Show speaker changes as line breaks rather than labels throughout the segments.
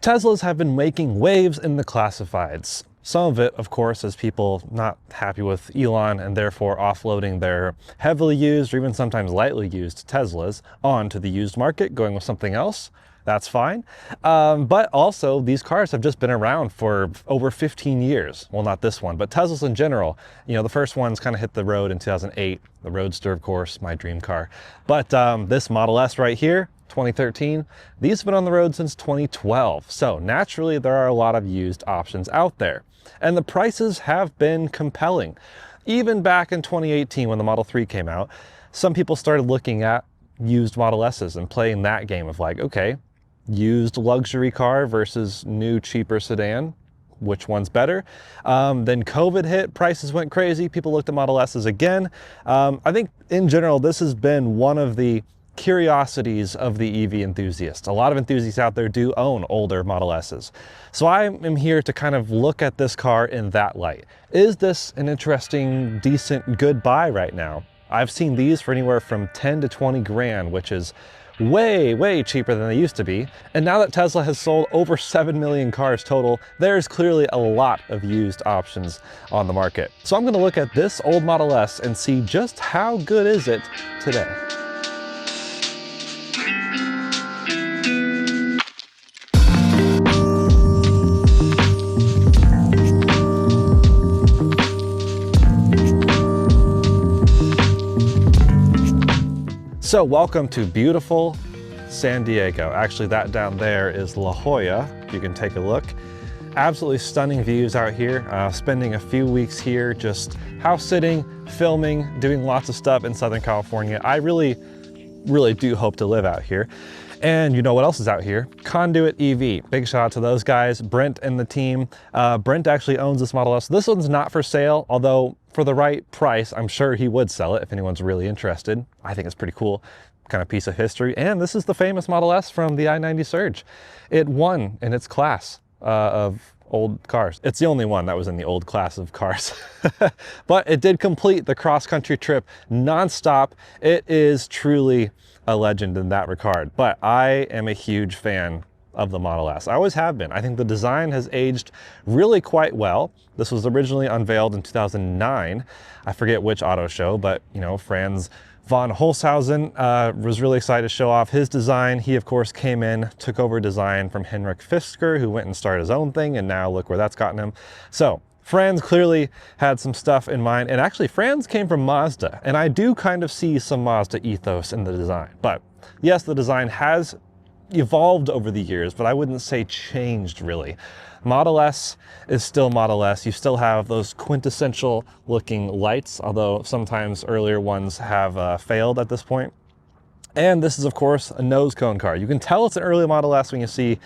Teslas have been making waves in the classifieds. Some of it, of course, is people not happy with Elon and therefore offloading their heavily used or even sometimes lightly used Teslas onto the used market, going with something else. That's fine. But also, these cars have just been around for over 15 years. Well, not this one, but Teslas in general. You know, the first ones kind of hit the road in 2008. The Roadster, of course, my dream car. But this Model S right here, 2013, these have been on the road since 2012. So naturally, there are a lot of used options out there. And the prices have been compelling. Even back in 2018, when the Model 3 came out, some people started looking at used Model S's and playing that game of like, okay, used luxury car versus new, cheaper sedan. Which one's better? Then COVID hit, prices went crazy. People looked at Model S's again. I think in general, this has been one of the curiosities of the EV enthusiast. A lot of enthusiasts out there do own older Model S's. So I am here to kind of look at this car in that light. Is this an interesting, decent, good buy right now? I've seen these for anywhere from 10 to 20 grand, which is way, way cheaper than they used to be. And now that Tesla has sold over 7 million cars total, there's clearly a lot of used options on the market. So I'm going to look at this old Model S and see just how good is it today. So welcome to beautiful San Diego. Actually, that down there is La Jolla. You can take a look. Absolutely stunning views out here. Spending a few weeks here just house sitting, filming, doing lots of stuff in Southern California. I really do hope to live out here. And you know what else is out here? Konduit EV. Big shout out to those guys, Brent and the team. Brent actually owns this Model S. This one's not for sale, although for the right price, I'm sure he would sell it if anyone's really interested. I think it's pretty cool, kind of piece of history. And this is the famous Model S from the I-90 surge. It won in its class of old cars. It's the only one that was in the old class of cars. But it did complete the cross-country trip nonstop. It is truly a legend in that regard. But I am a huge fan of the Model S. I always have been. I think the design has aged really quite well. This was originally unveiled in 2009. I forget which auto show, but you know, Franz von Holzhausen was really excited to show off his design. He, of course, came in, took over design from Henrik Fisker, who went and started his own thing, and now look where that's gotten him. So Franz clearly had some stuff in mind, and actually Franz came from Mazda, and I do kind of see some Mazda ethos in the design. But yes, the design has evolved over the years, but I wouldn't say changed really. Model S is still Model S. You still have those quintessential looking lights, although sometimes earlier ones have failed at this point. And this is, of course, a nose cone car. You can tell it's an early Model S when you see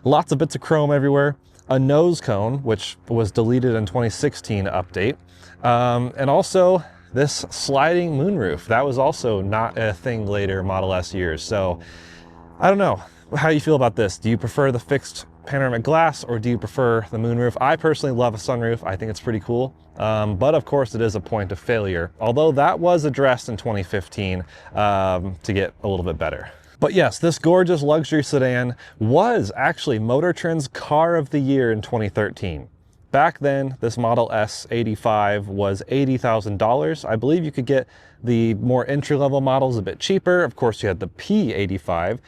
lots of bits of chrome everywhere. A nose cone, which was deleted in 2016 update. And also this sliding moonroof. That was also not a thing later Model S years. So I don't know how you feel about this. Do you prefer the fixed panoramic glass or do you prefer the moonroof? I personally love a sunroof. I think it's pretty cool. But of course it is a point of failure, although that was addressed in 2015 to get a little bit better. But yes, this gorgeous luxury sedan was actually Motor Trend's Car of the Year in 2013. Back then, this Model S 85 was $80,000. I believe you could get the more entry-level models a bit cheaper. Of course, you had the P85.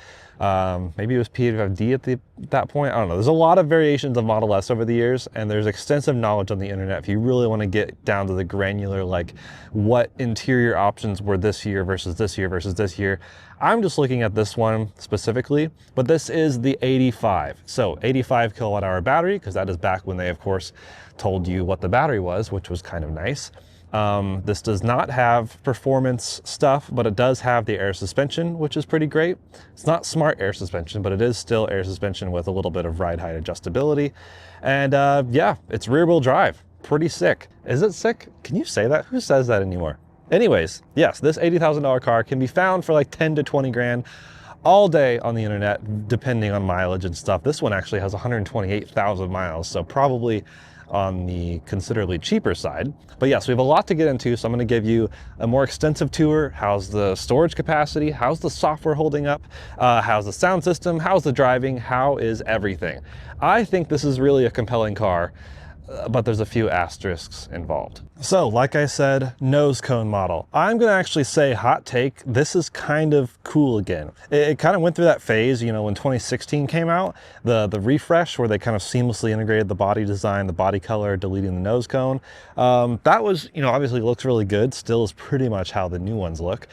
Maybe it was P85D at that point. I don't know. There's a lot of variations of Model S over the years, and there's extensive knowledge on the internet if you really want to get down to the granular, like what interior options were this year versus this year versus this year. I'm just looking at this one specifically, but this is the 85. So 85 kilowatt hour battery, because that is back when they, of course, told you what the battery was, which was kind of nice. This does not have performance stuff, but it does have the air suspension, which is pretty great. It's not smart air suspension, but it is still air suspension with a little bit of ride height adjustability. And yeah, it's rear wheel drive. Pretty sick. Is it sick? Can you say that? Who says that anymore? Anyways, yes, this $80,000 car can be found for like 10 to 20 grand all day on the internet, depending on mileage and stuff. This one actually has 128,000 miles, so probably on the considerably cheaper side. But yes, we have a lot to get into, so I'm going to give you a more extensive tour. How's the storage capacity? How's the software holding up? How's the sound system? How's the driving? How is everything? I think this is really a compelling car, but there's a few asterisks involved. So like I said, nose cone model. I'm gonna actually say, hot take, this is kind of cool again. It kind of went through that phase, you know, when 2016 came out, the refresh where they kind of seamlessly integrated the body design, the body color, deleting the nose cone. That was, you know, obviously looks really good, still is pretty much how the new ones look.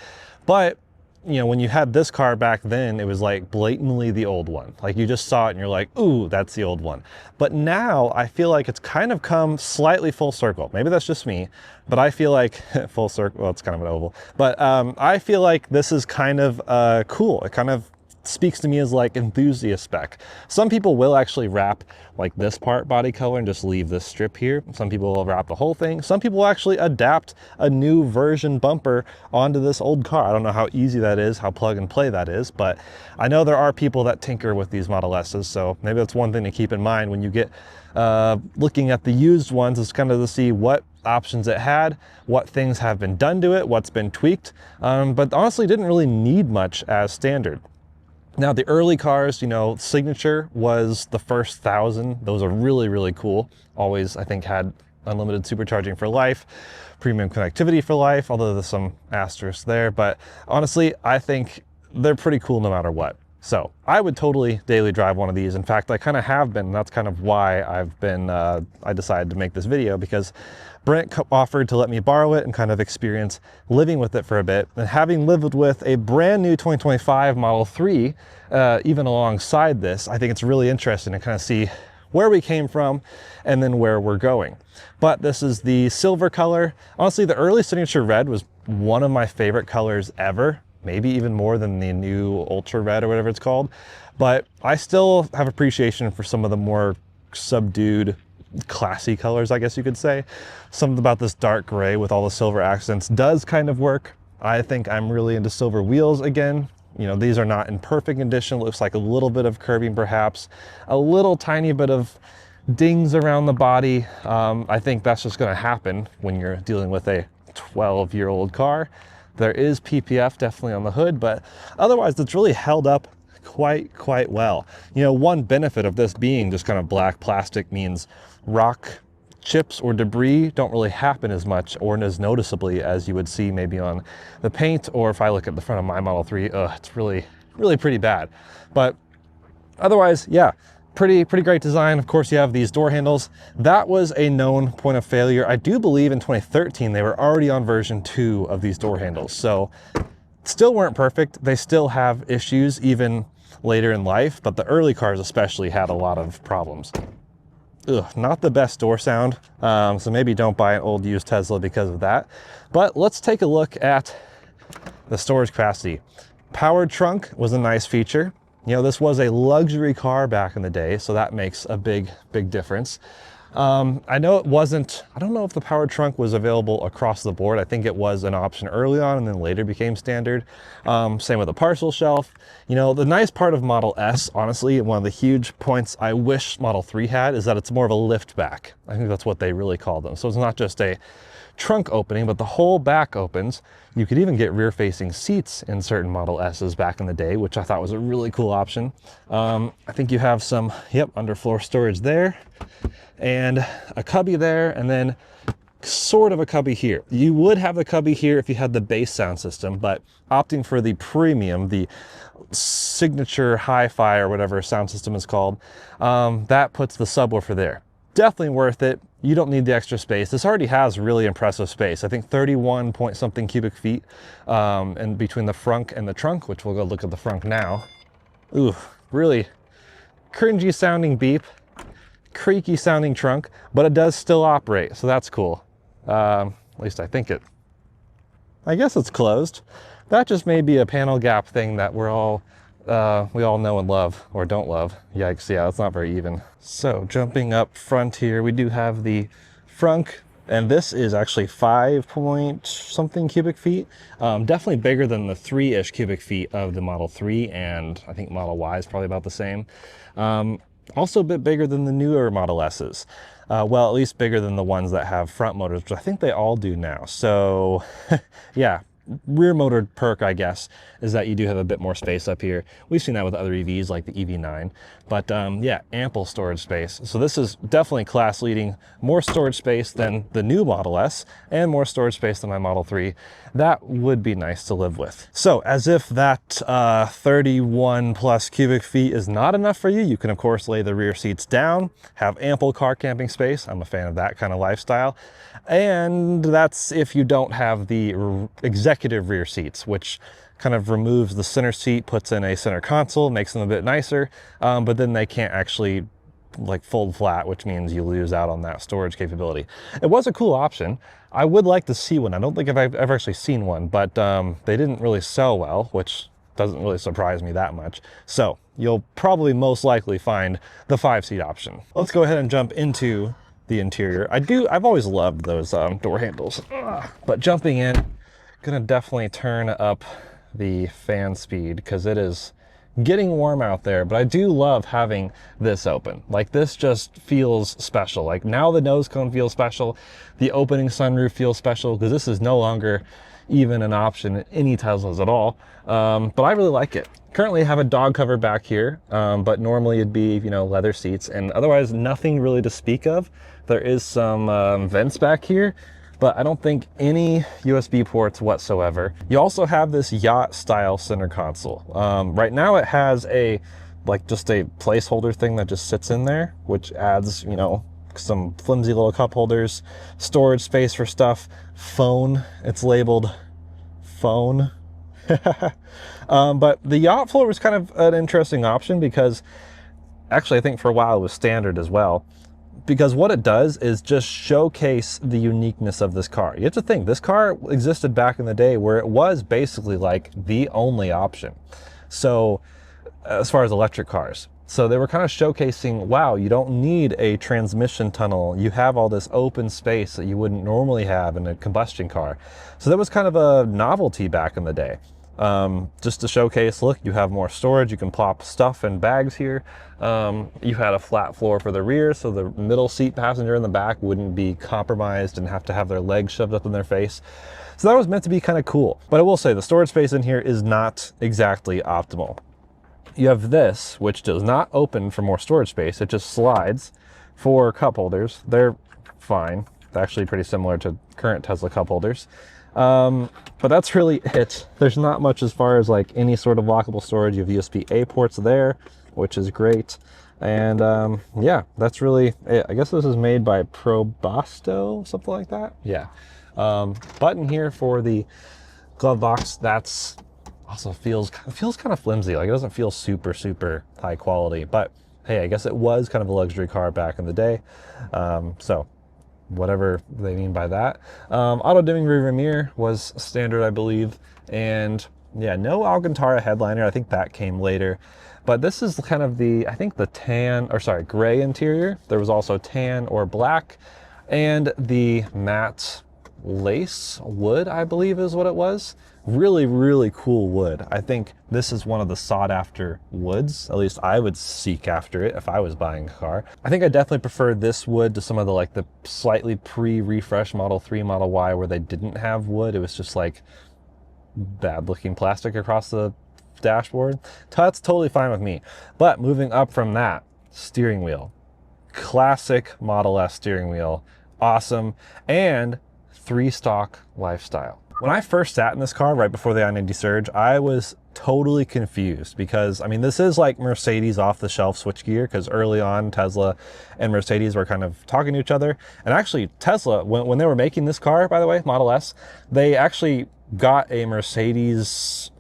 But you know, when you had this car back then, it was like blatantly the old one. Like you just saw it and you're like, ooh, that's the old one. But now I feel like it's kind of come slightly full circle. Maybe that's just me, but I feel like full circle, well, it's kind of an oval, but I feel like this is kind of cool. It kind of speaks to me as like enthusiast spec. Some people will actually wrap like this part body color and just leave this strip here. Some people will wrap the whole thing. Some people will actually adapt a new version bumper onto this old car. I don't know how easy that is, how plug and play that is, but I know there are people that tinker with these Model S's, so maybe that's one thing to keep in mind when you get looking at the used ones, is kind of to see what options it had, what things have been done to it, what's been tweaked, but honestly didn't really need much as standard. Now the early cars, you know, Signature was the first 1,000. Those are really, really cool. Always, I think, had unlimited supercharging for life, premium connectivity for life, although there's some asterisks there. But honestly, I think they're pretty cool no matter what. So I would totally daily drive one of these. In fact, I kind of have been. That's kind of why I've been, I decided to make this video, because Brent offered to let me borrow it and kind of experience living with it for a bit. And having lived with a brand new 2025 Model 3, even alongside this, I think it's really interesting to kind of see where we came from and then where we're going. But this is the silver color. Honestly, the early Signature Red was one of my favorite colors ever. Maybe even more than the new Ultra Red or whatever it's called. But I still have appreciation for some of the more subdued, classy colors, I guess you could say. Something about this dark gray with all the silver accents does kind of work. I think I'm really into silver wheels again. You know, these are not in perfect condition. Looks like a little bit of curbing perhaps, a little tiny bit of dings around the body. I think that's just gonna happen when you're dealing with a 12-year-old car. There is PPF definitely on the hood, but otherwise it's really held up quite well. You know, one benefit of this being just kind of black plastic means rock chips or debris don't really happen as much or as noticeably as you would see maybe on the paint, or if I look at the front of my Model 3, it's really pretty bad. But otherwise, yeah, pretty great design. Of course, you have these door handles. That was a known point of failure. I do believe in 2013 they were already on version 2 of these door handles, so still weren't perfect. They still have issues even later in life, but the early cars especially had a lot of problems. Ugh, not the best door sound, so maybe don't buy an old used Tesla because of that. But let's take a look at the storage capacity. Powered trunk was a nice feature. You know, this was a luxury car back in the day, so that makes a big difference. I know it wasn't, I don't know if the powered trunk was available across the board. I think it was an option early on and then later became standard. Same with the parcel shelf. You know, the nice part of Model S, honestly, one of the huge points I wish Model 3 had is that it's more of a lift back. I think that's what they really call them. So it's not just a trunk opening, but the whole back opens. You could even get rear-facing seats in certain Model S's back in the day, which I thought was a really cool option. I think you have some, underfloor storage there, and a cubby there, and then sort of a cubby here. You would have the cubby here if you had the base sound system, but opting for the premium, the Signature Hi-Fi or whatever sound system is called, that puts the subwoofer there. Definitely worth it. You don't need the extra space. This already has really impressive space. I think 31 point something cubic feet in between the frunk and the trunk, which we'll go look at the frunk now. Ooh, really cringy sounding beep, creaky sounding trunk, but it does still operate, so that's cool. At least I think it. I guess it's closed. That just may be a panel gap thing that we all know and love, or don't love. Yikes, yeah, that's not very even. So jumping up front here, we do have the frunk, and this is actually 5 point something cubic feet. Definitely bigger than the 3-ish cubic feet of the Model 3, and I think Model Y is probably about the same. Also a bit bigger than the newer Model S's. Well, at least bigger than the ones that have front motors, which I think they all do now. So yeah, rear motor perk, I guess, is that you do have a bit more space up here. We've seen that with other EVs like the EV9, but yeah, ample storage space. So this is definitely class leading, more storage space than the new Model S and more storage space than my Model 3. That would be nice to live with. So as if that 31 plus cubic feet is not enough for you, you can of course lay the rear seats down, have ample car camping space. I'm a fan of that kind of lifestyle. And that's if you don't have the executive rear seats, which kind of removes the center seat, puts in a center console, makes them a bit nicer, but then they can't actually like fold flat, which means you lose out on that storage capability. It was a cool option. I would like to see one. I don't think I've ever actually seen one, but they didn't really sell well, which doesn't really surprise me that much. So you'll probably most likely find the 5-seat option. Let's go ahead and jump into the interior. I've always loved those door handles, but jumping in, gonna definitely turn up the fan speed because it is getting warm out there, but I do love having this open. Like, this just feels special. Like, now the nose cone feels special. The opening sunroof feels special because this is no longer even an option in any Teslas at all. But I really like it. Currently I have a dog cover back here, but normally it'd be, you know, leather seats, and otherwise nothing really to speak of. There is some vents back here, but I don't think any USB ports whatsoever. You also have this yacht style center console. Right now it has just a placeholder thing that just sits in there, which adds, you know, some flimsy little cup holders, storage space for stuff, phone, it's labeled phone. But the yacht floor was kind of an interesting option because actually I think for a while it was standard as well. Because what it does is just showcase the uniqueness of this car. You have to think, this car existed back in the day where it was basically like the only option. So as far as electric cars. So they were kind of showcasing, wow, you don't need a transmission tunnel. You have all this open space that you wouldn't normally have in a combustion car. So that was kind of a novelty back in the day. Just to showcase, look, you have more storage. You can plop stuff and bags here. You had a flat floor for the rear, so the middle seat passenger in the back wouldn't be compromised and have to have their legs shoved up in their face. So that was meant to be kind of cool. But I will say the storage space in here is not exactly optimal. You have this, which does not open for more storage space. It just slides for cup holders. They're fine. It's actually pretty similar to current Tesla cup holders. But that's really it. There's not much as far as like any sort of lockable storage. You have USB-A ports there, which is great. And yeah, that's really it. I guess this is made by Probasto, something like that. Yeah. Button here for the glove box. That's also feels kind of flimsy. Like, it doesn't feel super high quality, but hey, I guess it was kind of a luxury car back in the day. So whatever they mean by that. Auto dimming rear mirror was standard, I believe. And yeah, no Alcantara headliner. I think that came later. But this is kind of I think the gray interior. There was also tan or black, and the matte lace wood, I believe is what it was. Really cool wood. I think this is one of the sought after woods. At least I would seek after it if I was buying a car. I think I definitely prefer this wood to some of the slightly pre-refresh Model 3, Model Y where they didn't have wood. It was just like bad looking plastic across the dashboard. That's totally fine with me. But moving up from that, steering wheel. Classic Model S steering wheel. Awesome. And 3-stalk lifestyle. When I first sat in this car right before the I-90 surge, I was totally confused because, I mean, this is like Mercedes off-the-shelf switchgear, because early on Tesla and Mercedes were kind of talking to each other. And actually Tesla, when they were making this car, by the way, Model S, they actually got a Mercedes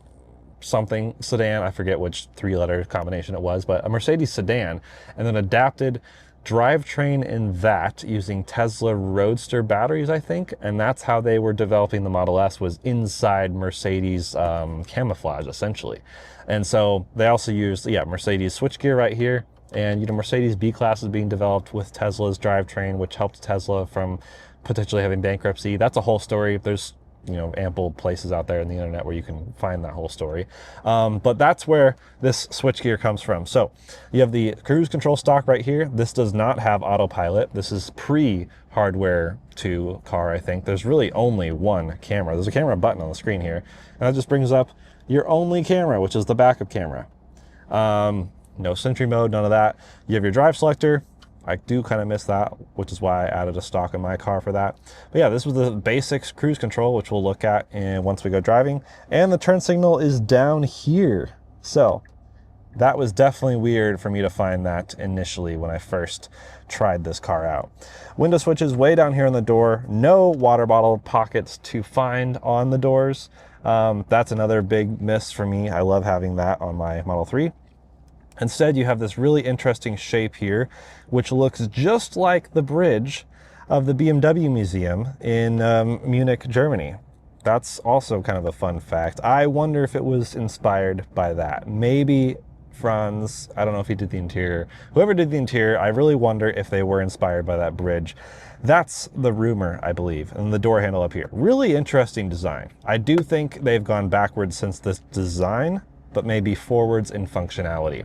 something sedan, I forget which 3-letter combination it was, but a Mercedes sedan, and then adapted drivetrain in that using Tesla Roadster batteries, I think, and that's how they were developing the Model S, was inside Mercedes camouflage essentially. And so they also used Mercedes switchgear right here, and you know, Mercedes B-Class is being developed with Tesla's drivetrain, which helped Tesla from potentially having bankruptcy. That's a whole story. There's you know, ample places out there in the internet where you can find that whole story. But that's where this switchgear comes from. So you have the cruise control stock right here. This does not have autopilot. This is pre-hardware 2 car, I think. There's really only one camera. There's a camera button on the screen here, and that just brings up your only camera, which is the backup camera. No Sentry mode, none of that. You have your drive selector. I do kind of miss that, which is why I added a stock in my car for that. But yeah, this was the basics cruise control, which we'll look at once we go driving. And the turn signal is down here. So that was definitely weird for me to find that initially when I first tried this car out. Window switches way down here on the door. No water bottle pockets to find on the doors. That's another big miss for me. I love having that on my Model 3. Instead, you have this really interesting shape here, which looks just like the bridge of the BMW Museum in Munich, Germany. That's also kind of a fun fact. I wonder if it was inspired by that. Maybe Franz, I don't know if he did the interior. Whoever did the interior, I really wonder if they were inspired by that bridge. That's the rumor, I believe, and the door handle up here. Really interesting design. I do think they've gone backwards since this design, but maybe forwards in functionality.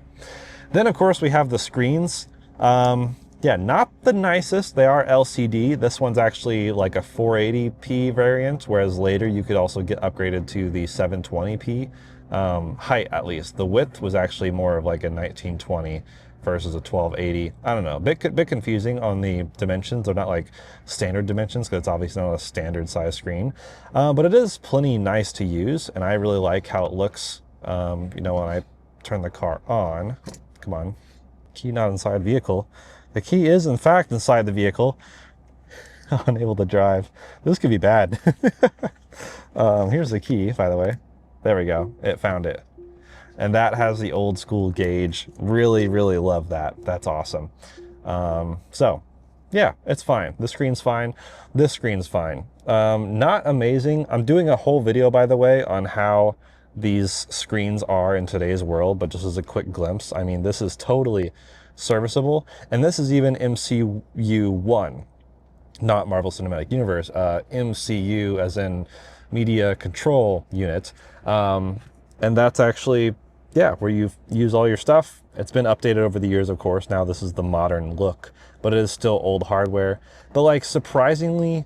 Then of course we have the screens. Yeah, not the nicest. They are LCD. This one's actually like a 480p variant, whereas later you could also get upgraded to the 720p height, at least. The width was actually more of like a 1920 versus a 1280. I don't know, bit confusing on the dimensions. They're not like standard dimensions because it's obviously not a standard size screen, but it is plenty nice to use, and I really like how it looks. You know, when I turn the car on, come on, key not inside vehicle. The key is in fact inside the vehicle. Unable to drive. This could be bad. Here's the key, by the way. There we go. It found it. And that has the old school gauge. Really, really love that. That's awesome. So yeah, it's fine. The screen's fine. This screen's fine. Not amazing. I'm doing a whole video, by the way, on how these screens are in today's world, but just as a quick glimpse, I mean, this is totally serviceable. And this is even MCU1, not Marvel Cinematic Universe, MCU as in Media Control Unit. And that's actually, yeah, where you use all your stuff. It's been updated over the years, of course. Now this is the modern look, but it is still old hardware, but like surprisingly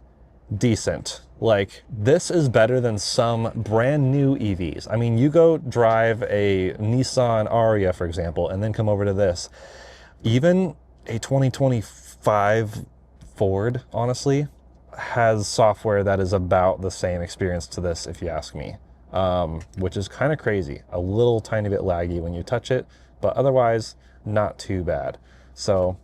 decent. Like, this is better than some brand new EVs. I mean, you go drive a Nissan Aria, for example, and then come over to this. Even a 2025 Ford, honestly, has software that is about the same experience to this, if you ask me, which is kind of crazy. A little tiny bit laggy when you touch it, but otherwise not too bad. So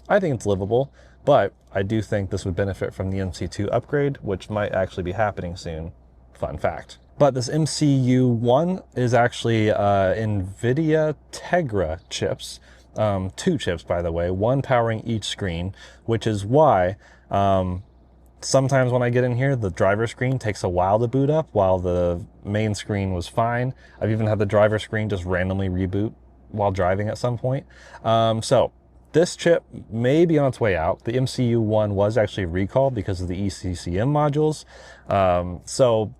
I think it's livable. But I do think this would benefit from the MC2 upgrade, which might actually be happening soon. Fun fact. But this MCU1 is actually NVIDIA Tegra chips. 2 chips, by the way, one powering each screen, which is why sometimes when I get in here, the driver screen takes a while to boot up while the main screen was fine. I've even had the driver screen just randomly reboot while driving at some point. So this chip may be on its way out. The MCU1 was actually recalled because of the ECCM modules. So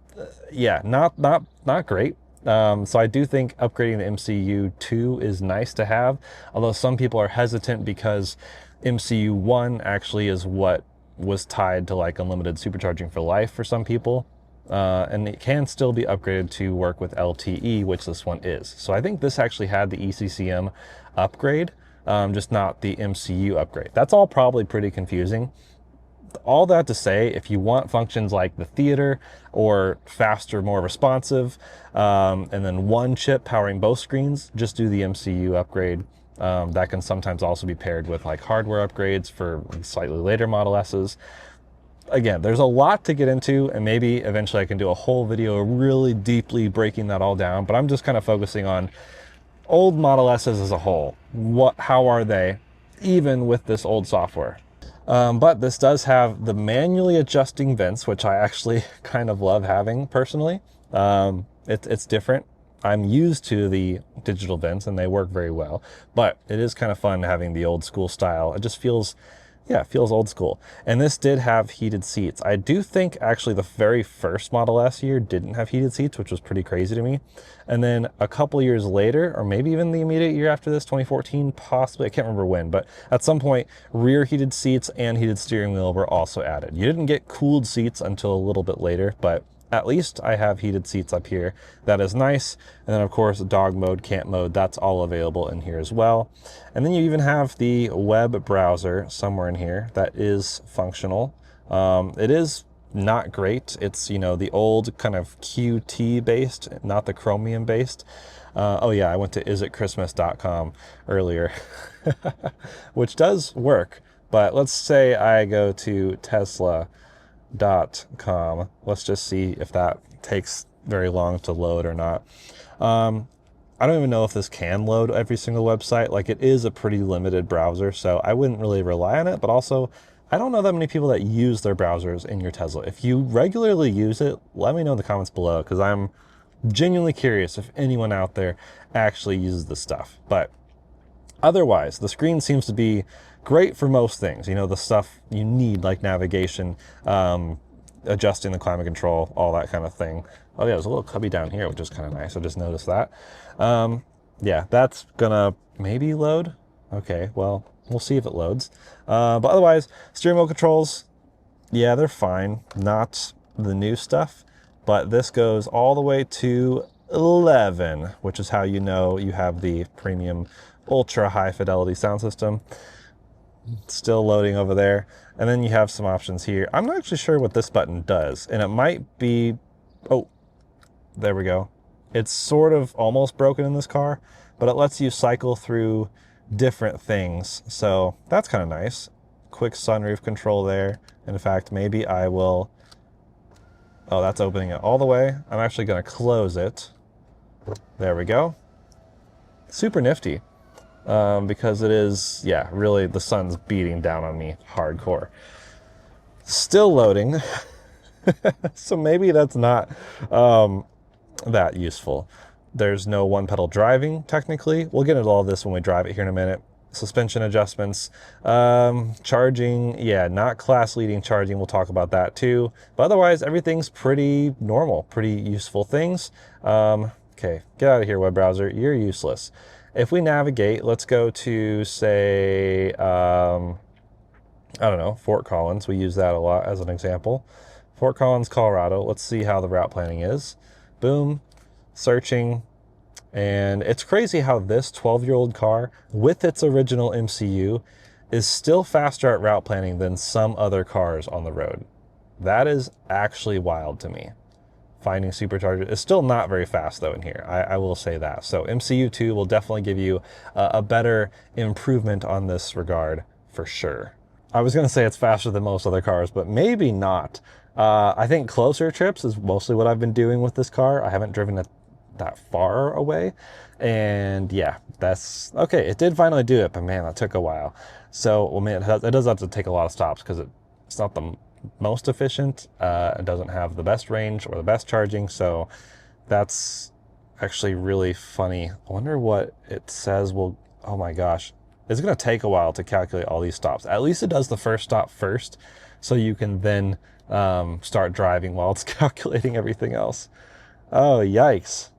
yeah, not great. So I do think upgrading the MCU2 is nice to have, although some people are hesitant because MCU1 actually is what was tied to like unlimited supercharging for life for some people. And it can still be upgraded to work with LTE, which this one is. So I think this actually had the ECCM upgrade, just not the MCU upgrade. That's all probably pretty confusing. All that to say, if you want functions like the theater or faster, more responsive, and then one chip powering both screens, just do the MCU upgrade. That can sometimes also be paired with like hardware upgrades for slightly later Model S's. Again, there's a lot to get into, and maybe eventually I can do a whole video really deeply breaking that all down, but I'm just kind of focusing on old Model S's as a whole. How are they, even with this old software? But this does have the manually adjusting vents, which I actually kind of love having personally. It's different. I'm used to the digital vents and they work very well, but it is kind of fun having the old school style. It just feels Yeah, it feels old school. And this did have heated seats. I do think actually the very first Model S here didn't have heated seats, which was pretty crazy to me. And then a couple years later, or maybe even the immediate year after this, 2014, possibly, I can't remember when, but at some point, rear heated seats and heated steering wheel were also added. You didn't get cooled seats until a little bit later, but at least I have heated seats up here. That is nice. And then of course, dog mode, camp mode, that's all available in here as well. And then you even have the web browser somewhere in here that is functional. It is not great. It's, you know, the old kind of Qt based, not the Chromium based. Oh yeah, I went to isitchristmas.com earlier, which does work. But let's say I go to Tesla.com. Let's just see if that takes very long to load or not. I don't even know if this can load every single website. Like, it is a pretty limited browser, so I wouldn't really rely on it. But also, I don't know that many people that use their browsers in your Tesla. If you regularly use it, let me know in the comments below, because I'm genuinely curious if anyone out there actually uses this stuff. But otherwise, the screen seems to be great for most things. You know, the stuff you need, like navigation, adjusting the climate control, all that kind of thing. Oh yeah, there's a little cubby down here, which is kind of nice. I just noticed that. Yeah, that's gonna maybe load. Okay, well, we'll see if it loads. But otherwise, steering wheel controls, yeah, they're fine. Not the new stuff, but this goes all the way to 11, which is how you know you have the premium ultra high fidelity sound system. Still loading over there. And then you have some options here. I'm not actually sure what this button does, and it might be, oh, there we go. It's sort of almost broken in this car, but it lets you cycle through different things. So that's kind of nice. Quick sunroof control there. In fact, maybe I will, oh, that's opening it all the way. I'm actually going to close it. There we go. Super nifty. Because it is, yeah, really, the sun's beating down on me hardcore. Still loading. So maybe that's not that useful. There's no one pedal driving, technically. We'll get into all this when we drive it here in a minute. Suspension adjustments, charging, yeah, not class leading charging. We'll talk about that too. But otherwise, everything's pretty normal, pretty useful things. Okay, get out of here, web browser. You're useless. If we navigate, let's go to, say, I don't know, Fort Collins. We use that a lot as an example. Fort Collins, Colorado. Let's see how the route planning is. Boom, searching. And it's crazy how this 12-year-old car, with its original MCU, is still faster at route planning than some other cars on the road. That is actually wild to me. Finding superchargers is still not very fast though in here. I will say that. So MCU 2 will definitely give you a better improvement on this regard for sure. I was going to say it's faster than most other cars, but maybe not. I think closer trips is mostly what I've been doing with this car. I haven't driven it that far away. And yeah, that's okay. It did finally do it, but man, that took a while. So, well, man, it does have to take a lot of stops because it's not the most efficient. It doesn't have the best range or the best charging. So that's actually really funny. I wonder what it says. Well, oh my gosh, it's going to take a while to calculate all these stops. At least it does the first stop first, so you can then start driving while it's calculating everything else. Oh, yikes.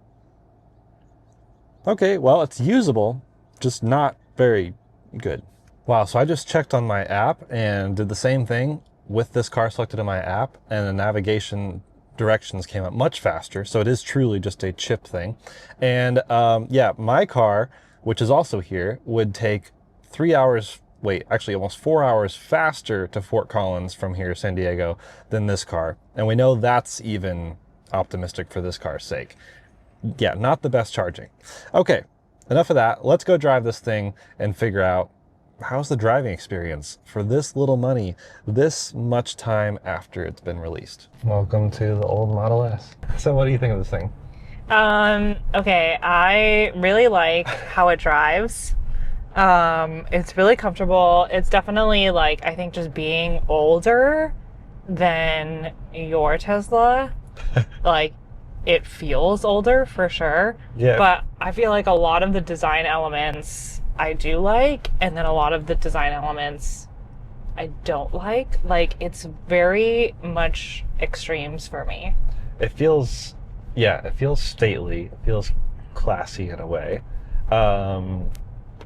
Okay, well, it's usable, just not very good. Wow, so I just checked on my app and did the same thing with this car selected in my app, and the navigation directions came up much faster. So it is truly just a chip thing. And yeah, my car, which is also here, would take 3 hours, wait, actually almost 4 hours faster to Fort Collins from here, San Diego, than this car. And we know that's even optimistic for this car's sake. Yeah, not the best charging. Okay, enough of that. Let's go drive this thing and figure out how's the driving experience for this little money, this much time after it's been released. Welcome to the old Model S. So what do you think of this thing?
Okay, I really like how it drives. It's really comfortable. It's definitely, like, I think just being older than your Tesla, like, it feels older for sure.
Yeah.
But I feel like a lot of the design elements I do like, and then a lot of the design elements I don't like. Like, it's very much extremes for me.
It feels, yeah, it feels stately. It feels classy in a way. Um,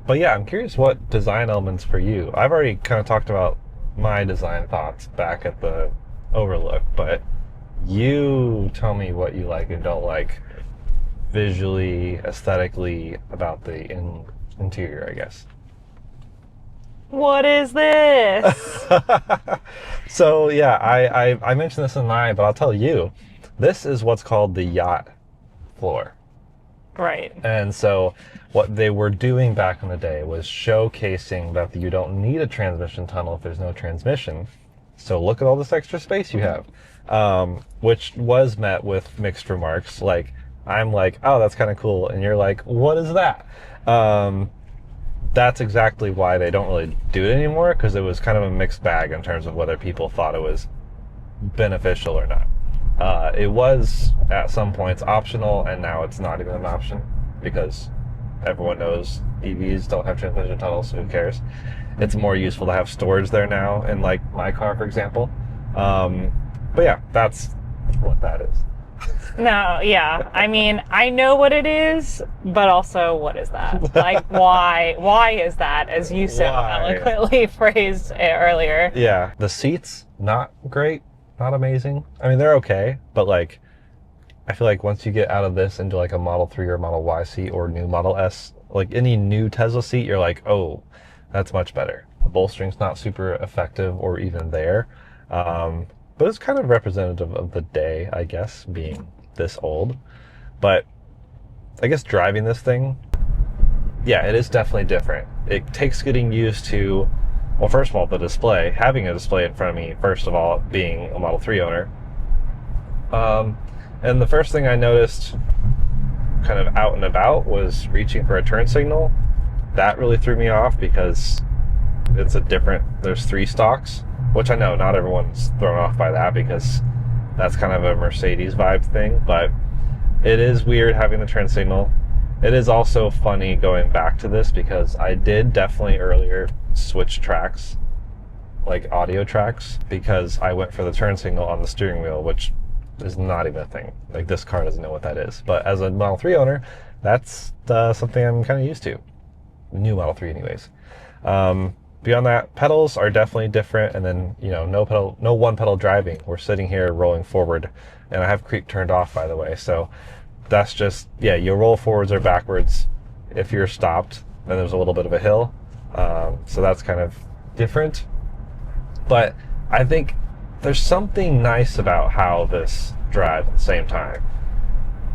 but yeah, I'm curious what design elements for you. I've already kind of talked about my design thoughts back at the overlook, but you tell me what you like and don't like visually, aesthetically about the interior, I guess.
What is this?
So yeah, I mentioned this in mine, but I'll tell you, this is what's called the yacht floor.
Right.
And so what they were doing back in the day was showcasing that you don't need a transmission tunnel if there's no transmission. So look at all this extra space you have, which was met with mixed remarks. Like, I'm like, oh, that's kind of cool. And you're like, what is that? That's exactly why they don't really do it anymore, because it was kind of a mixed bag in terms of whether people thought it was beneficial or not. It was at some points optional, and now it's not even an option because everyone knows EVs don't have transmission tunnels, so who cares? It's more useful to have storage there now, in like my car, for example. But yeah, that's what that is.
No, yeah. I mean, I know what it is, but also what is that? Like, why is that, as you so
Why?
eloquently phrased it earlier?
Yeah, the seats, not great, not amazing. I mean, they're okay, but like, I feel like once you get out of this into like a Model 3 or Model Y seat or new Model S, like any new Tesla seat, you're like, oh, that's much better. The bolstering's not super effective or even there. But it's kind of representative of the day, I guess, being this old. But I guess driving this thing, yeah, it is definitely different. It takes getting used to, well, first of all, the display, having a display in front of me, first of all, being a Model 3 owner. And the first thing I noticed kind of out and about was reaching for a turn signal. That really threw me off because it's there's 3 stalks, which I know not everyone's thrown off by that because that's kind of a Mercedes vibe thing, but it is weird having the turn signal. It is also funny going back to this because I did definitely earlier switch tracks, like audio tracks, because I went for the turn signal on the steering wheel, which is not even a thing. Like, this car doesn't know what that is. But as a Model 3 owner, that's something I'm kind of used to. New Model 3 anyways. Beyond that, pedals are definitely different, and then, you know, no one pedal driving. We're sitting here rolling forward, and I have creep turned off, by the way, so that's just, yeah, you roll forwards or backwards if you're stopped, then there's a little bit of a hill, so that's kind of different. But I think there's something nice about how this drives at the same time.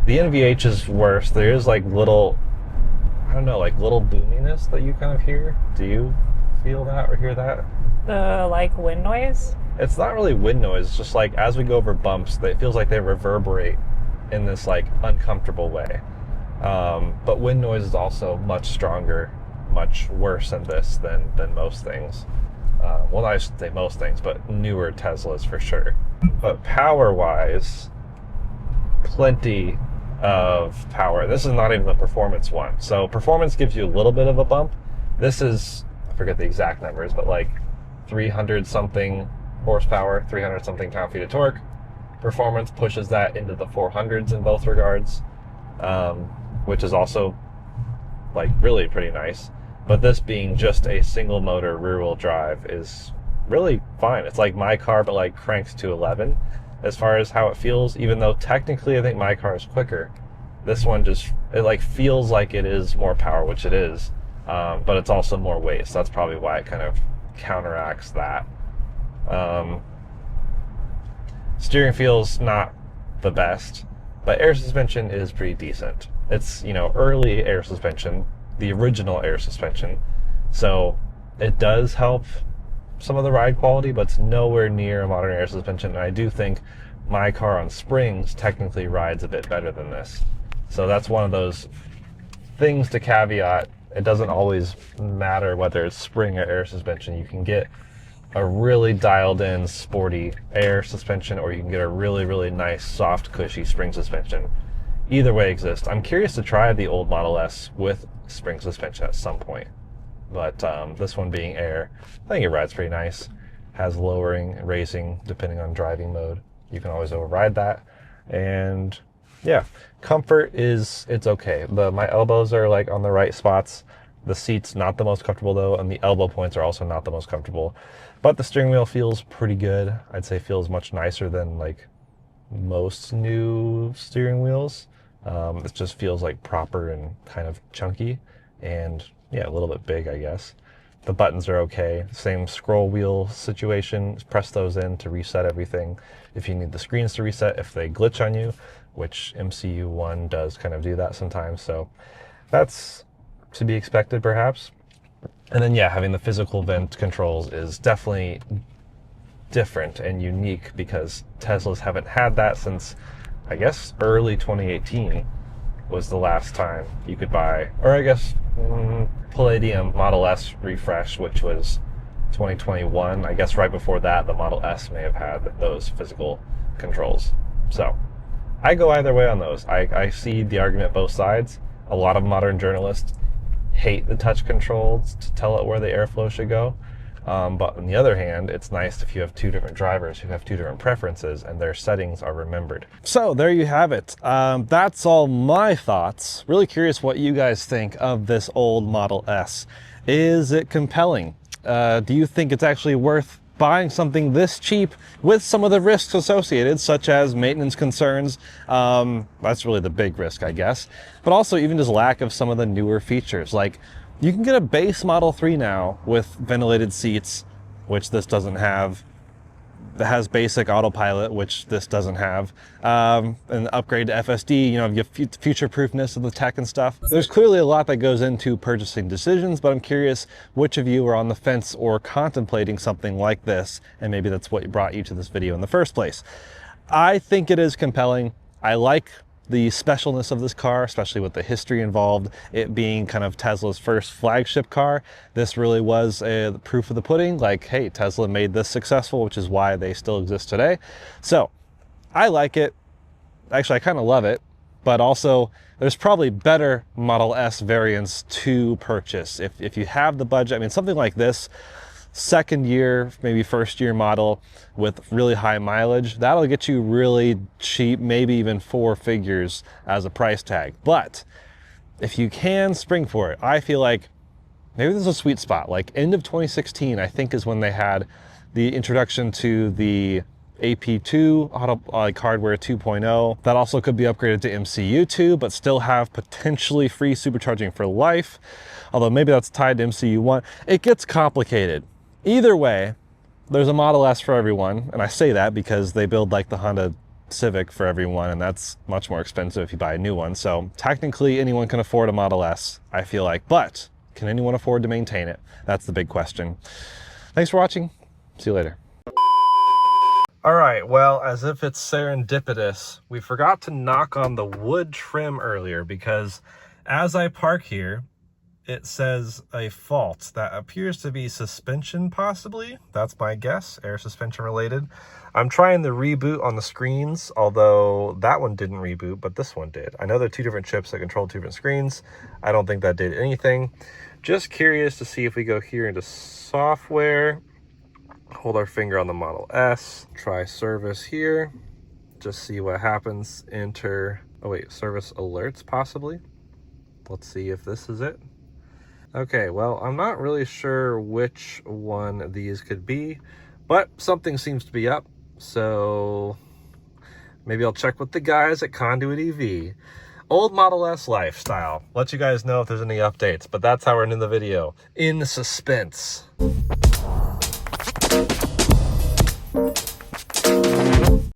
The NVH is worse. There is like little, I don't know, like little boominess that you kind of hear. Do you feel that or hear that?
The, like, wind noise?
It's not really wind noise. It's just like as we go over bumps, it feels like they reverberate in this like uncomfortable way. But wind noise is also much stronger, much worse in this than most things. Well, I should say most things, but newer Teslas for sure. But power-wise, plenty of power. This is not even the performance one. So performance gives you a little bit of a bump. This is, I forget the exact numbers, but like 300 something horsepower, 300 something pound-feet of torque. Performance pushes that into the 400s in both regards, which is also like really pretty nice. But this being just a single motor rear-wheel drive is really fine. It's like my car, but like cranked to 11 as far as how it feels, even though technically I think my car is quicker. This one just, it like feels like it is more power, which it is, but it's also more weight, so that's probably why it kind of counteracts that. Steering feels not the best, but air suspension is pretty decent. It's, you know, early air suspension, the original air suspension, so it does help some of the ride quality, but it's nowhere near a modern air suspension. And I do think my car on springs technically rides a bit better than this. So that's one of those things to caveat. It doesn't always matter whether it's spring or air suspension. You can get a really dialed in sporty air suspension, or you can get a really, really nice soft cushy spring suspension. Either way exists. I'm curious to try the old Model S with spring suspension at some point, but this one being air, I think it rides pretty nice. has lowering and raising depending on driving mode. You can always override that. And yeah, comfort it's okay. My elbows are like on the right spots. The seat's not the most comfortable though, and the elbow points are also not the most comfortable. But the steering wheel feels pretty good. I'd say feels much nicer than like most new steering wheels. It just feels like proper and kind of chunky, and yeah, a little bit big, I guess. The buttons are okay. Same scroll wheel situation. Press those in to reset everything. If you need the screens to reset, if they glitch on you, which MCU1 does kind of do that sometimes. So that's to be expected, perhaps. And then yeah, having the physical vent controls is definitely different and unique because Teslas haven't had that since, I guess, early 2018 was the last time you could buy, or I guess Palladium Model S refresh, which was 2021. I guess right before that, the Model S may have had those physical controls. So I go either way on those. I see the argument both sides. A lot of modern journalists hate the touch controls to tell it where the airflow should go. But on the other hand, it's nice if you have two different drivers who have two different preferences and their settings are remembered. So there you have it. That's all my thoughts. Really curious what you guys think of this old Model S. Is it compelling? Do you think it's actually worth buying something this cheap with some of the risks associated, such as maintenance concerns? That's really the big risk, I guess. But also even just lack of some of the newer features. Like, you can get a base Model 3 now with ventilated seats, which this doesn't have. That has basic autopilot, which this doesn't have. An upgrade to FSD, you know, you have future-proofness of the tech and stuff. There's clearly a lot that goes into purchasing decisions, but I'm curious which of you are on the fence or contemplating something like this, and maybe that's what brought you to this video in the first place. I think it is compelling. I like the specialness of this car, especially with the history involved, it being kind of Tesla's first flagship car. This really was the proof of the pudding, like, hey, Tesla made this successful, which is why they still exist today. So I like it. Actually, I kind of love it, but also there's probably better Model S variants to purchase. If you have the budget, I mean, something like this, second year, maybe first year model with really high mileage, that'll get you really cheap, maybe even 4 figures as a price tag. But if you can spring for it, I feel like maybe there's a sweet spot. Like end of 2016, I think, is when they had the introduction to the AP2 hardware 2.0. That also could be upgraded to MCU2, but still have potentially free supercharging for life. Although maybe that's tied to MCU1. It gets complicated. Either way, there's a Model S for everyone, and I say that because they build like the Honda Civic for everyone, and that's much more expensive if you buy a new one. So technically anyone can afford a Model S, I feel like, but can anyone afford to maintain it? That's the big question. Thanks for watching. See you later. All right, well, as if it's serendipitous, we forgot to knock on the wood trim earlier because as I park here, it says a fault that appears to be suspension, possibly. That's my guess, air suspension related. I'm trying the reboot on the screens, although that one didn't reboot, but this one did. I know they're two different chips that control two different screens. I don't think that did anything. Just curious to see if we go here into software, hold our finger on the Model S, try service here, just see what happens. Enter, oh wait, service alerts possibly. Let's see if this is it. Okay, well, I'm not really sure which one these could be, but something seems to be up, so maybe I'll check with the guys at Konduit EV. Old Model S lifestyle. Let you guys know if there's any updates, but that's how we're ending the video. In suspense.